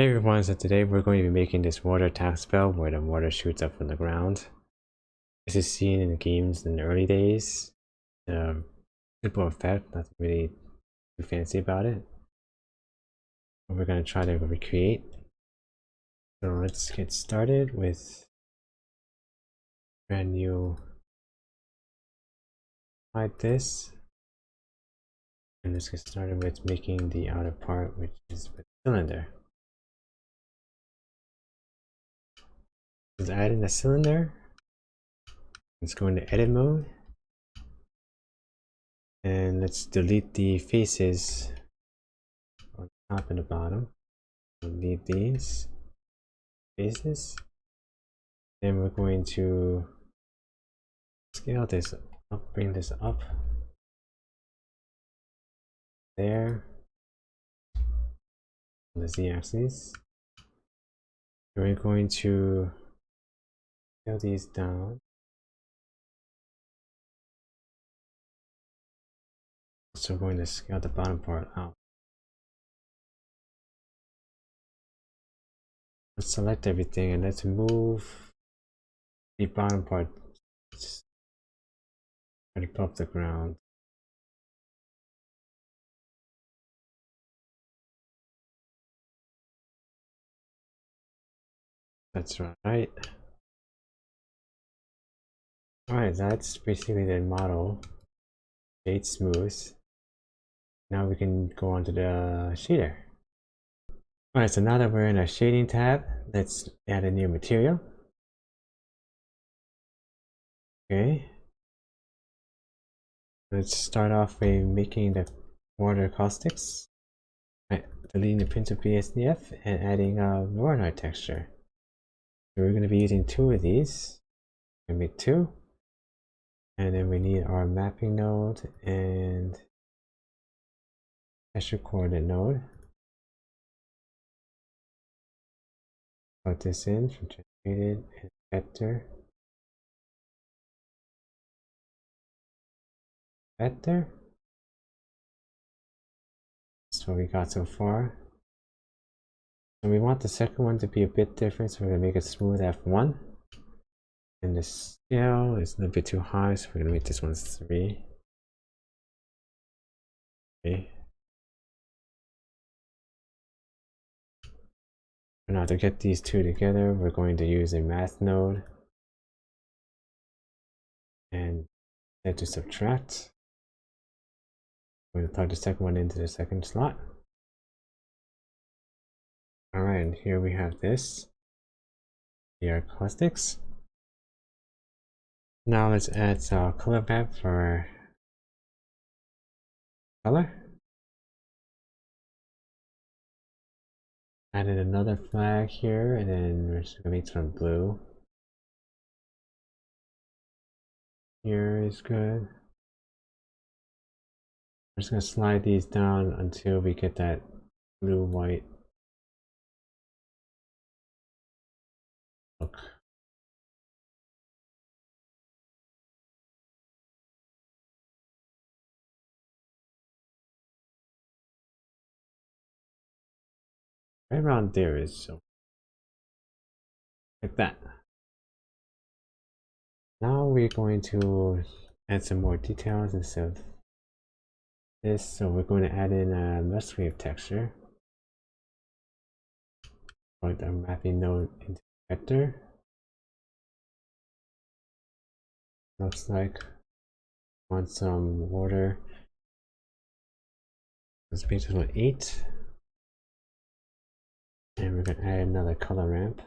Hey everyone, so today we're going to be making this water attack spell where the water shoots up from the ground. This is seen in the games in the early days. Simple effect, nothing really too fancy about it. But we're going to try to recreate. So let's get started with brand new like this. And let's get started with making the outer part, which is the cylinder. Let's add in the cylinder. Let's go into edit mode. And let's delete the faces on the top and the bottom. Delete these faces. Then we're going to scale this up, bring this up there on the z-axis. We're going to scale these down. So we're going to scale the bottom part out. Let's select everything and let's move the bottom part right above the ground. That's right. Alright, that's basically the model. Shade smooth. Now we can go on to the shader. Alright, so now that we're in our shading tab, let's add a new material. Okay. Let's start off by making the water caustics. Right, deleting the principal BSDF and adding a Voronoi texture. So we're going to be using two of these. We're going to make two. And then we need our mapping node and texture coordinate node. Plug this in from generated and vector. Vector. That's what we got so far. And we want the second one to be a bit different, so we're going to make it smooth F1. And the scale is a little bit too high, so we're going to make this one 3. Okay. Now to get these two together, we're going to use a math node and then to subtract. We're going to plug the second one into the second slot. Alright, and here we have this. The caustics. Now let's add some color map for color. Added another flag here, and then we're just gonna make some blue. Here is good. We're just gonna slide these down until we get that blue-white look. Right around there is so like that. Now we're going to add some more details instead of this, so we're going to add in a Musgrave texture. Put our mapping node into vector. Looks like want some water. Let's make this one 8. And we're gonna add another color ramp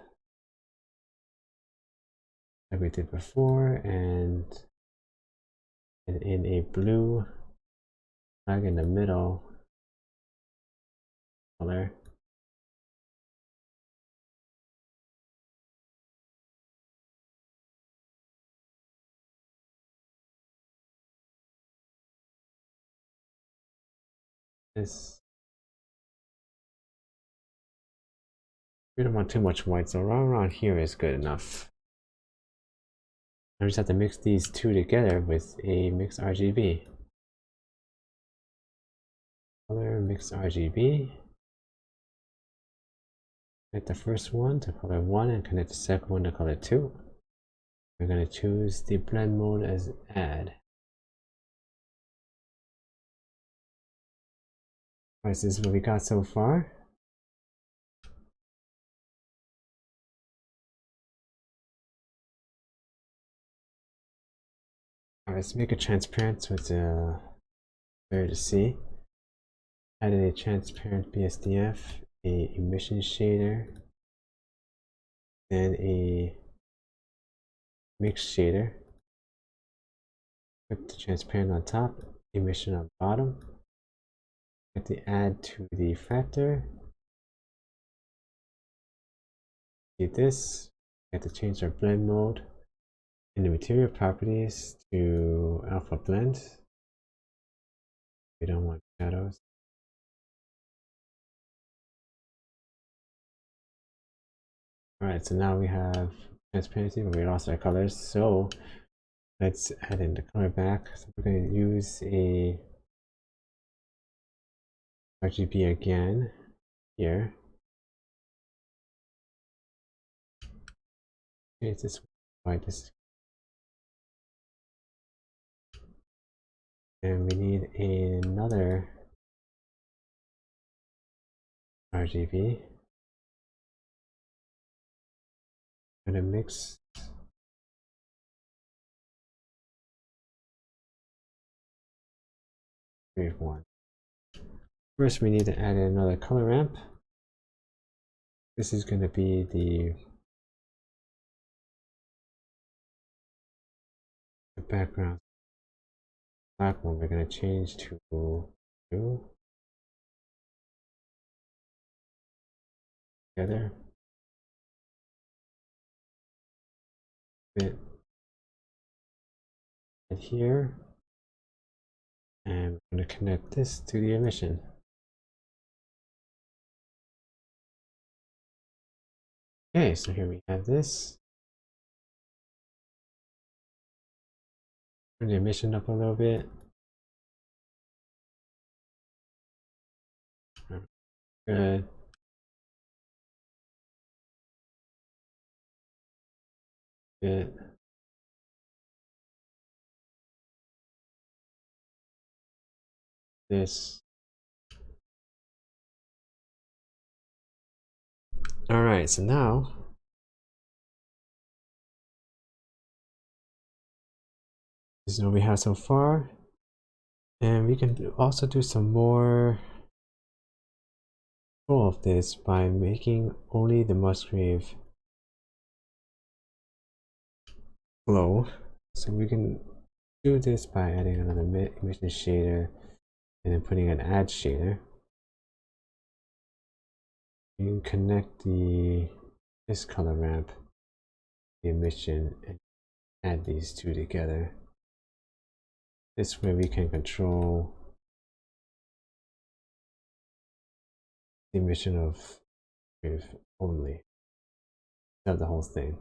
like we did before, and in a blue flag in the middle color. This we don't want too much white, so around here is good enough. I just have to mix these two together with a mix RGB. Color mix RGB. Connect the first one to color 1 and connect the second one to color 2. We're going to choose the blend mode as add. Alright, so this is what we got so far. Alright, let's make it transparent so it's better to see. Added a transparent BSDF, a emission shader, and a mix shader. Put the transparent on top, emission on bottom. Get the add to the factor. See this. We have to change our blend mode in the material properties to alpha blend. We don't want shadows. Alright, so now we have transparency, but we lost our colors. So let's add in the color back. So we're going to use a RGB again here. Change this white. And we need another RGB. I'm going to mix wave 1. First, we need to add in another color ramp. This is going to be the background. Black one we're going to change to blue. Together. Bit. And here. And we're going to connect this to the emission. Okay, so here we have this. Turn the emission up a little bit. Good. Good. This. Alright, so now this is what we have so far. And we can also do some more control of this by making only the Musgrave glow. So we can do this by adding another emission shader and then putting an add shader. You can connect this color ramp, the emission, and add these two together. This way we can control the emission of wave only, not the whole thing.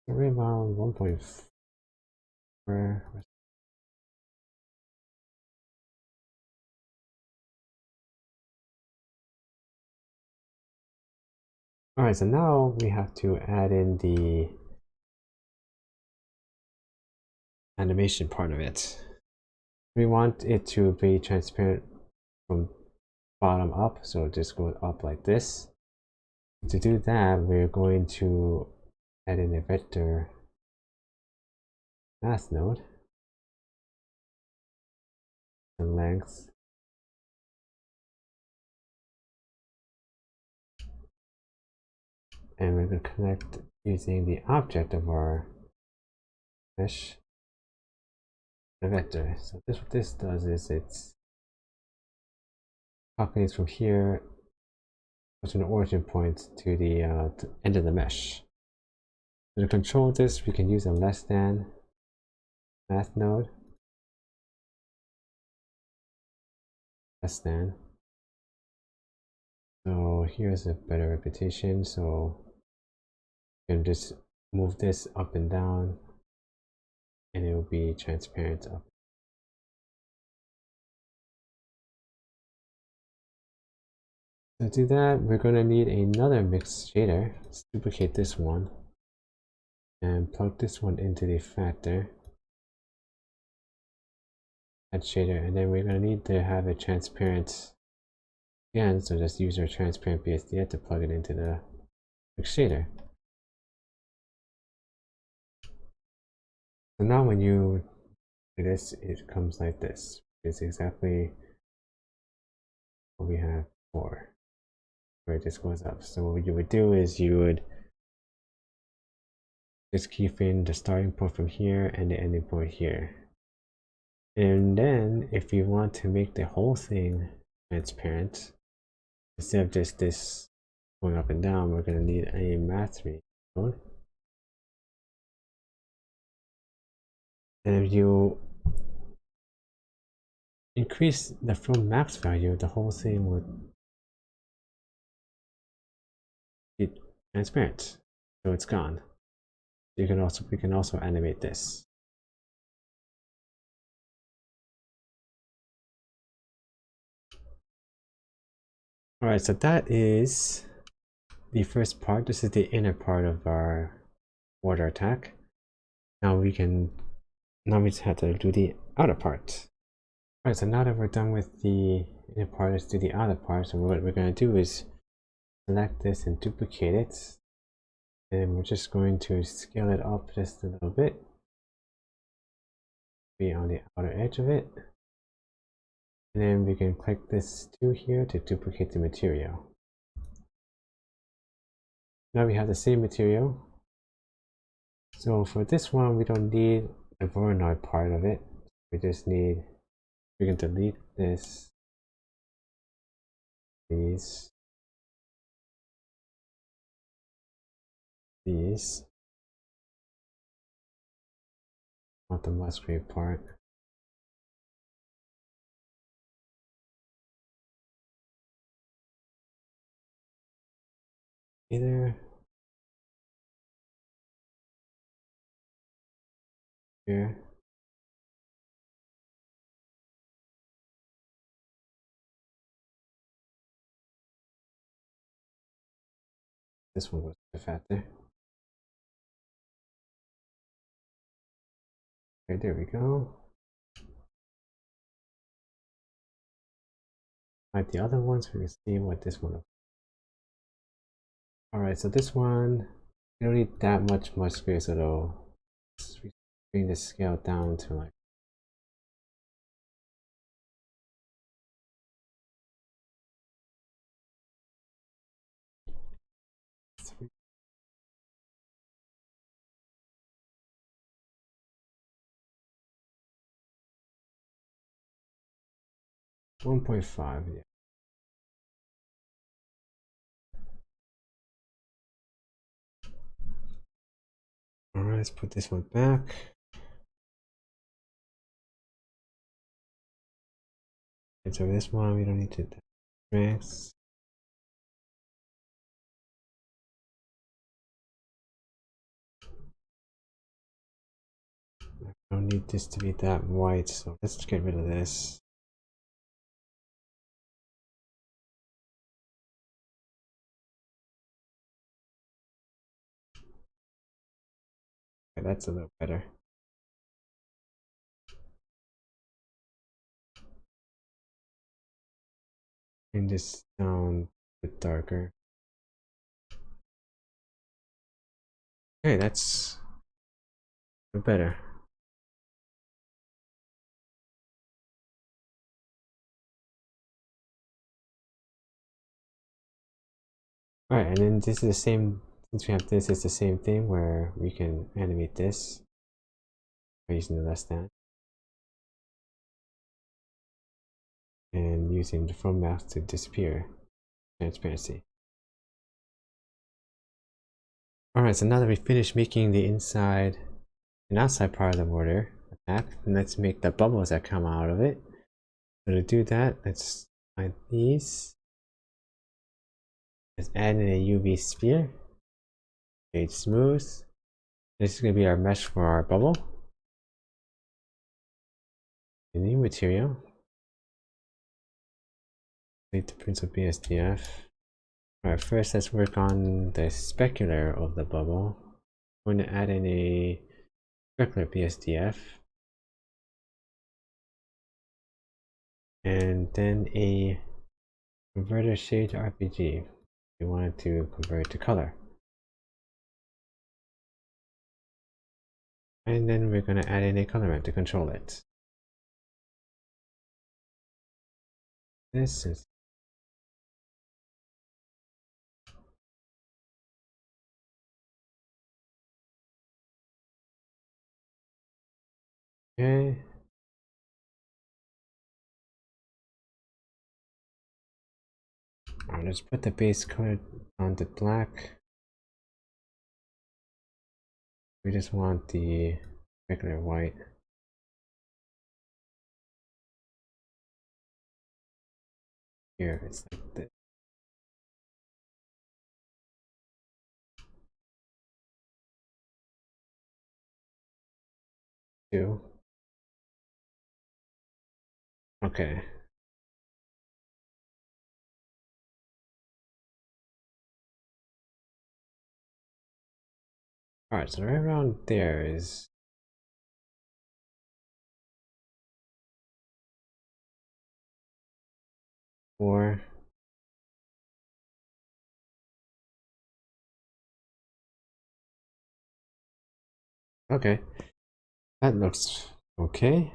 We're around 1.4. Alright, so now we have to add in the animation part of it. We want it to be transparent from bottom up, so just go up like this. To do that, we're going to add in a vector mask node, the length, and we're going to connect using the object of our mesh, the vector. So what this does is it's calculates from here to an origin point to the end of the mesh. So to control this, we can use a less than math node. Less than. So here's a better repetition. So you can just move this up and down, and it will be transparent up. To do that, we're going to need another mix shader. Let's duplicate this one and plug this one into the factor. Add shader, and then we're going to need to have a transparent again, so just use our transparent BSDF to plug it into the mix shader. So now when you do this, it comes like this. It's exactly what we have before, where it just goes up. So what you would do is you would just keyframe the starting point from here and the ending point here. And then if you want to make the whole thing transparent, instead of just this going up and down, we're going to need a math mode. And if you increase the from max value, the whole thing would be transparent, so it's gone. We can also animate this. All right, so that is the first part. This is the inner part of our water attack. Now we just have to do the outer part. All right, so now that we're done with the inner part, let's do the outer part. So what we're going to do is select this and duplicate it. And we're just going to scale it up just a little bit. Be on the outer edge of it. And then we can click this 2 here to duplicate the material. Now we have the same material. So for this one, we don't need the Voronoi part of it. We just need, we can delete this, these, not the Musgrave part. Either here. This one was the factor. Okay, there we go. Like the other ones, we can see what this one looks like. Alright, so this one, you don't need that much Musgrave at all. Let's bring the scale down to like 1.5, yeah. Alright, let's put this one back. And so this one, we don't need to strength. I don't need this to be that white, so let's get rid of this. Okay, that's a little better. Bring this down a bit darker. Okay, that's better. Alright, and then this is the same, since we have this, it's the same thing where we can animate this by using the less than and using the from mask to disappear transparency. Alright, so now that we finished making the inside and outside part of the mortar attack, let's make the bubbles that come out of it. So to do that, let's find these. Let's add in a UV sphere. Shade smooth. This is going to be our mesh for our bubble. The new material. Delete the Prince of BSDF. Alright, first let's work on the specular of the bubble. We're going to add in a specular BSDF. And then a converter shade to RPG. We wanted to convert to color. And then we're going to add in a color ramp to control it. This is okay. Alright, let's put the base color on the black. We just want the regular white. Here, it's like this. Two. Okay. Alright, so right around there is four. Okay. That looks okay.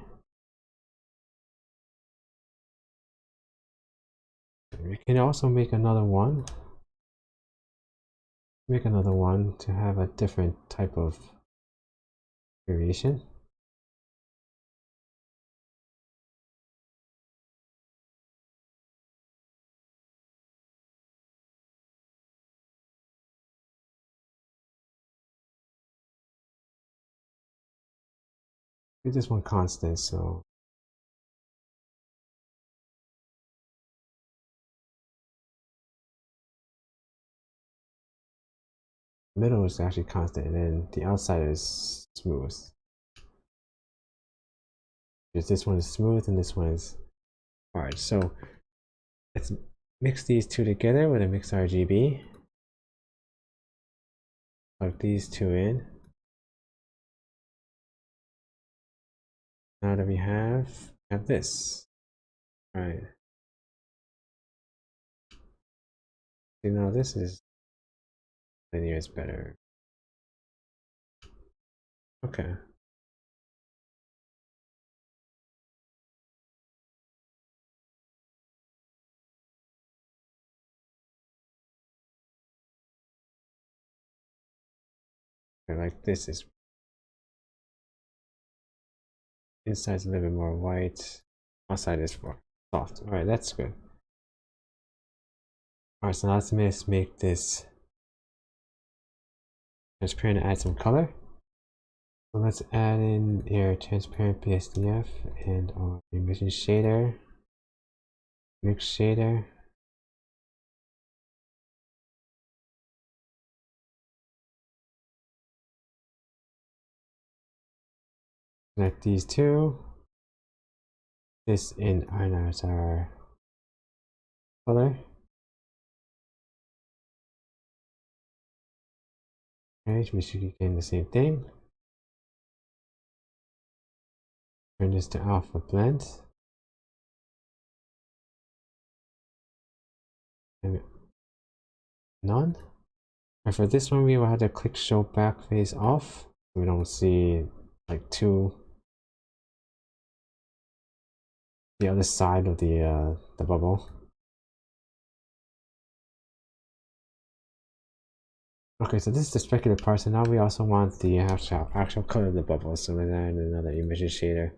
We can also make another one. Make another one to have a different type of variation. Make this one constant, so middle is actually constant, and then the outside is smooth. Because this one is smooth and this one is hard. So let's mix these two together with a mix RGB. Plug these two in. Now that we have this. All right. See, now this is linear is better. Okay. Like this is inside's a little bit more white, outside is more soft. All right, that's good. All right, so now let's make this transparent and add some color. So let's add in our transparent BSDF and our emission shader, mix shader. Connect these two. This in as our color. Okay, we should be getting the same thing. Turn this to alpha blend. And none. And for this one, we will have to click show back face off. We don't see like the other side of the bubble. Okay, so this is the specular part. So now we also want the actual color of the bubble. So let's add another emission shader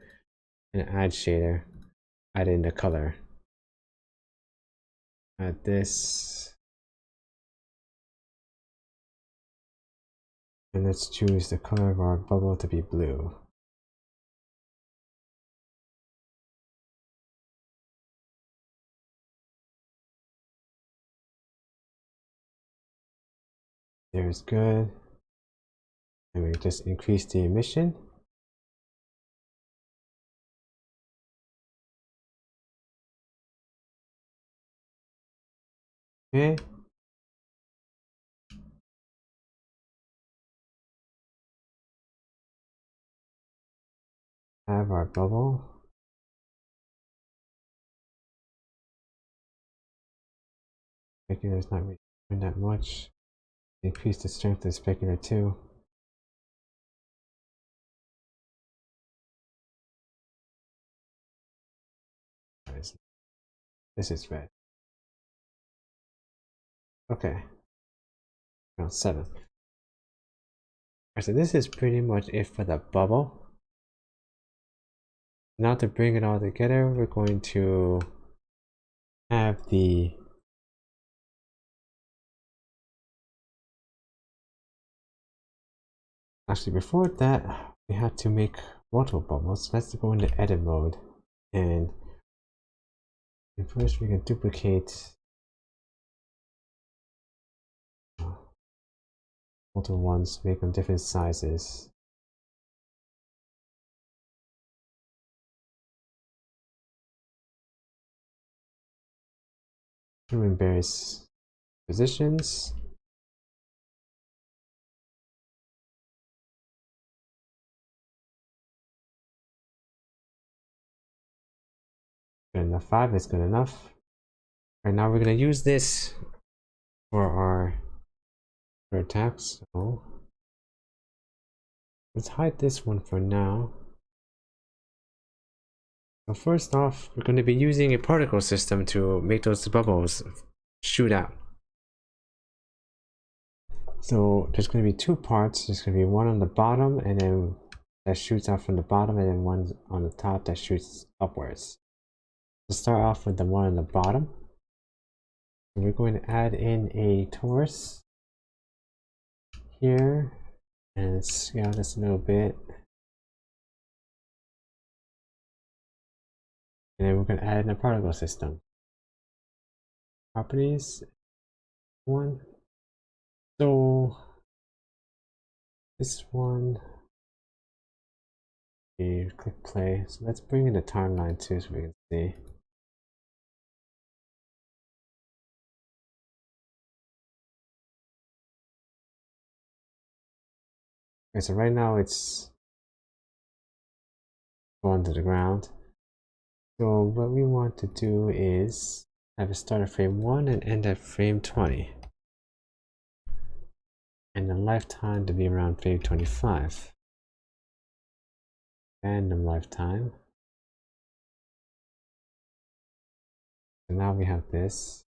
and add shader. Add in the color. Add this. And let's choose the color of our bubble to be blue. There's good. And we just increase the emission. Okay. have our bubble. Specular is not really doing that much. Increase the strength of the specular too. This is red. Okay. Around 7. Alright, so this is pretty much it for the bubble. Now to bring it all together, we're going to have the actually before that we had to make multiple bubbles. Let's go into edit mode and first we can duplicate multiple ones, make them different sizes. In various positions. Good enough. 5 is good enough. Right now we're gonna use this for our attacks. So let's hide this one for now. So first off, we're going to be using a particle system to make those bubbles shoot out. So there's going to be 2 parts. There's going to be one on the bottom and then that shoots out from the bottom, and then one on the top that shoots upwards. Let's start off with the one on the bottom. We're going to add in a torus here and scale this a little bit. And then we're going to add in a particle system. Properties. 1. So this one, you click play. So let's bring in the timeline too so we can see. Okay, so right now it's going to the ground. So what we want to do is have it start at frame 1 and end at frame 20. And the lifetime to be around frame 25. Random lifetime. So now we have this.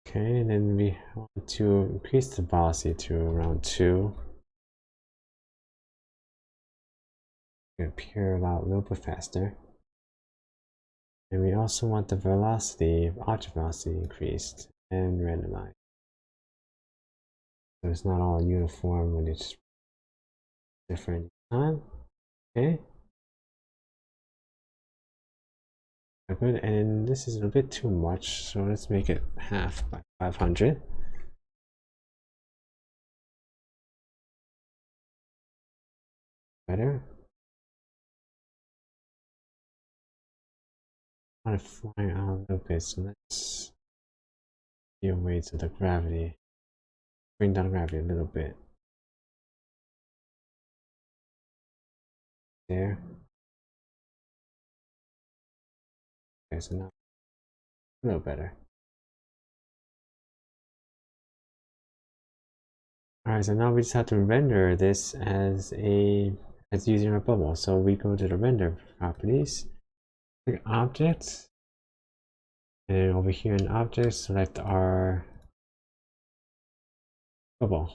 Okay, and then we want to increase the velocity to around 2. Appear out a little bit faster. And we also want the velocity, object velocity increased and randomized. So it's not all uniform when it's different time. Okay. Good, and this is a bit too much, so let's make it half by 500. Better. I want to fly out a little bit, so let's give way to the gravity. Bring down gravity a little bit. There. Okay, so now a little better. Alright, so now we just have to render this as using our bubble. So we go to the render properties, click objects, and over here in objects, select our bubble.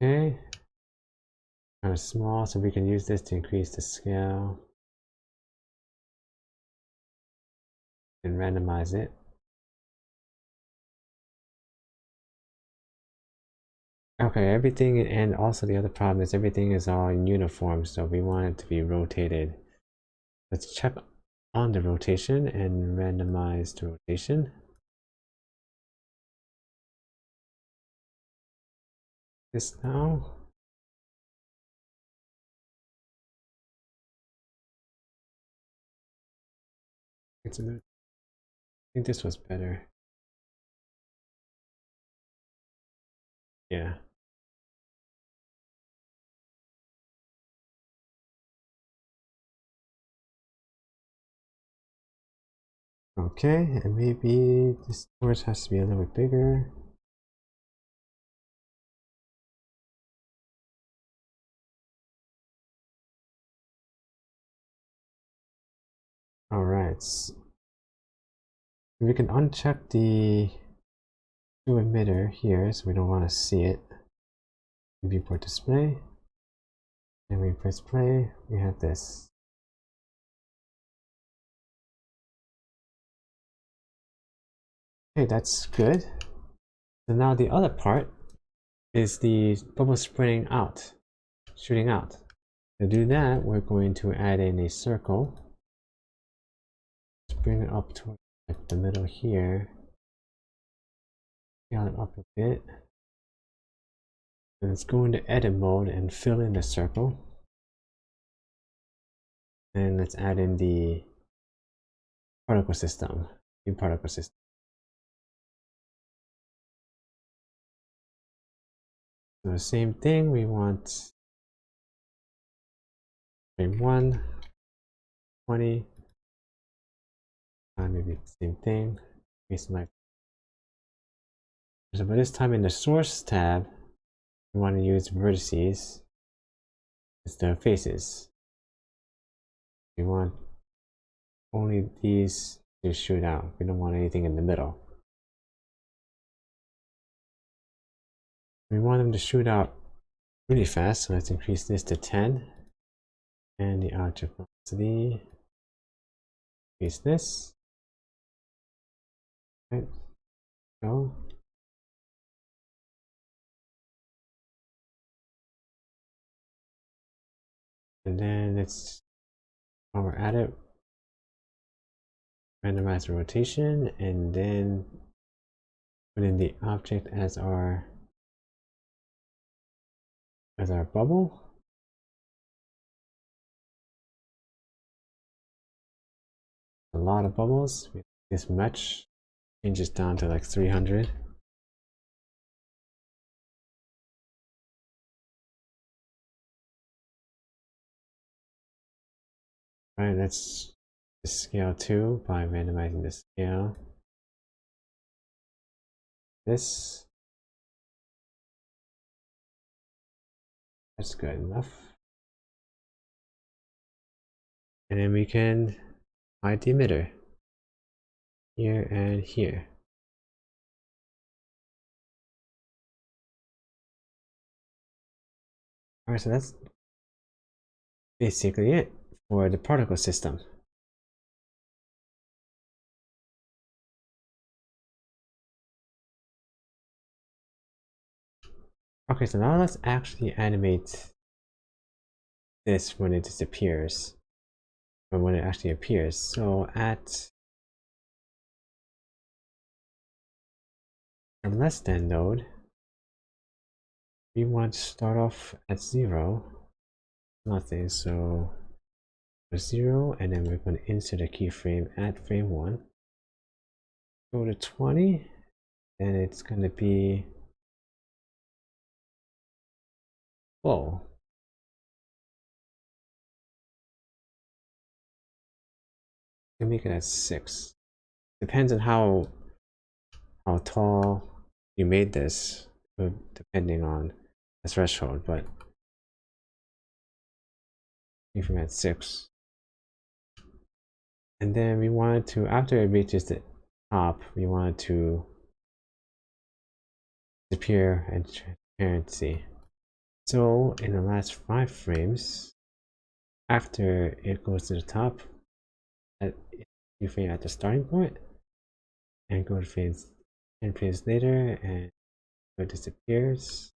Okay. Kind of small, so we can use this to increase the scale and randomize it. Okay, everything, and also the other problem is everything is all uniform, so we want it to be rotated. Let's check on the rotation and randomize the rotation. This now. I think this was better. Yeah. Okay, and maybe this storage has to be a little bit bigger. All right, we can uncheck the emitter here, so we don't want to see it. Viewport display, and we press play. We have this. Okay, that's good. So now the other part is the bubble spraying out, shooting out. To do that, we're going to add in a circle. Let's bring it up to like the middle here. Scale it up a bit. And let's go into edit mode and fill in the circle. And let's add in the particle system, new particle system. So the same thing, we want frame 1, 20, maybe the same thing. So by this time in the source tab, we want to use vertices instead of faces. We want only these to shoot out. We don't want anything in the middle. We want them to shoot out really fast, so let's increase this to 10. And the object velocity, increase this. Right, go. And then let's, while we're at it, randomize the rotation, and then put in the object as our bubble. A lot of bubbles. This much changes down to like 300. All right, let's scale 2 by randomizing the scale. That's good enough. And then we can hide the emitter here and here. All right, so that's basically it for the particle system. Okay, so now let's actually animate this when it disappears, or when it actually appears. So at a less than node, we want to start off at 0, nothing, so 0, and then we're going to insert a keyframe at frame 1. Go to 20, and it's going to be full. You can make it at 6. Depends on how tall you made this, depending on the threshold, but keyframe at 6. And then we wanted to, after it reaches the top, we wanted to disappear and transparency. So in the last 5 frames, after it goes to the top, you frame at the starting point, and go to frames 10 frames later, and it disappears.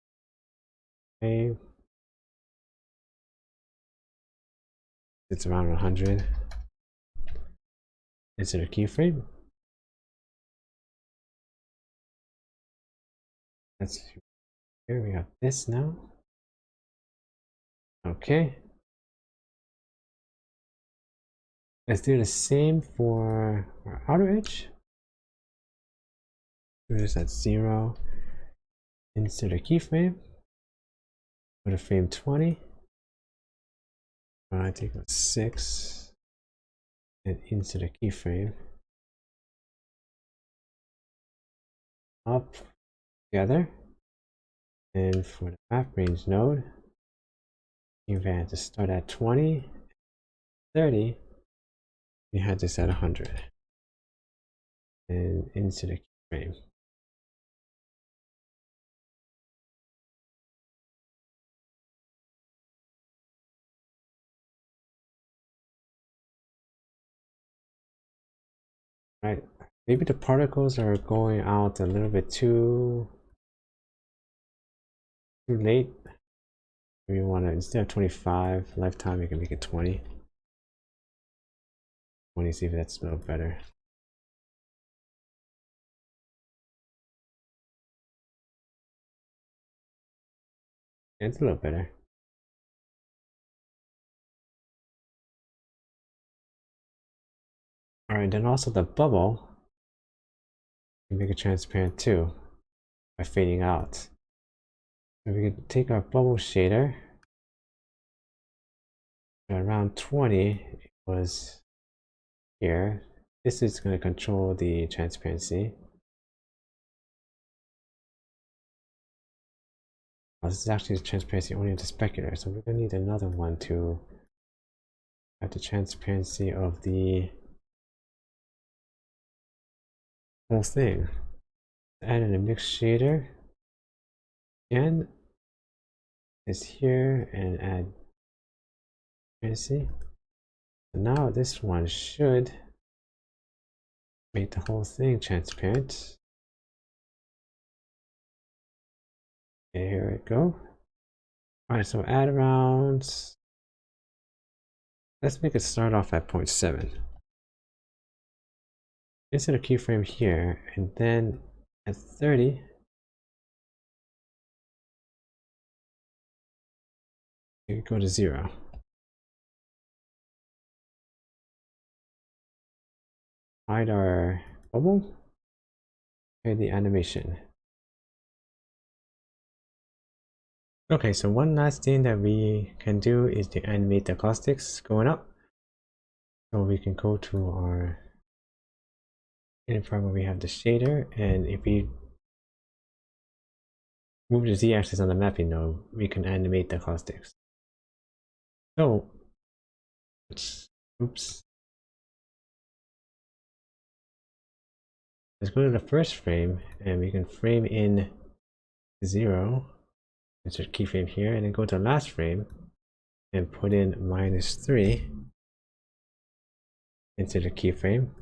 Okay. It's around 100. Insert a keyframe. That's here. We have this now. Okay. Let's do the same for our outer edge. Do this at 0. insert a keyframe, go to frame 20, take a 6, and insert a keyframe, up together, and for the map range node, you had to start at 20, 30, you had this at 100, and insert a keyframe. Right, maybe the particles are going out a little bit too late. We want to, instead of 25 lifetime, you can make it 20. 20, see if that's a little better. Yeah, it's a little better. Alright, then also the bubble, you make it transparent too by fading out. So we can take our bubble shader. Around 20, it was here. This is going to control the transparency. Oh, this is actually the transparency only of the specular, so we're going to need another one to have the transparency of the whole thing. Add in a mix shader. Again, is here and add transparency. So now this one should make the whole thing transparent. Okay, here we go. Alright, so add around, let's make it start off at 0.7. Insert a keyframe here, and then at 30, you go to 0. Hide our bubble, okay, the animation. Okay, so one last thing that we can do is to animate the caustics going up. So we can go to our part where we have the shader, and if we move the z-axis on the mapping node, we can animate the caustics. So, oops. Let's go to the first frame, and we can frame in 0. Insert keyframe here, and then go to the last frame and put in -3. Insert a keyframe,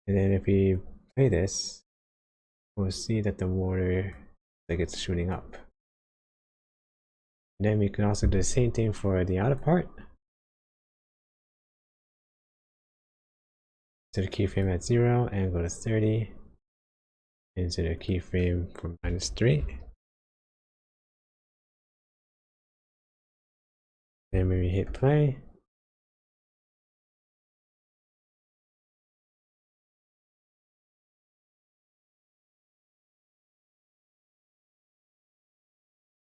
and then if we play this, we'll see that the water like it's shooting up. And then we can also do the same thing for the outer part. Insert a keyframe at 0 and go to 30. Insert a keyframe for -3. Then when we hit play,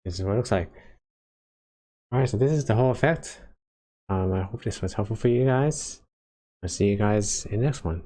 this is what it looks like. Alright, so this is the whole effect. I hope this was helpful for you guys. I'll see you guys in the next one.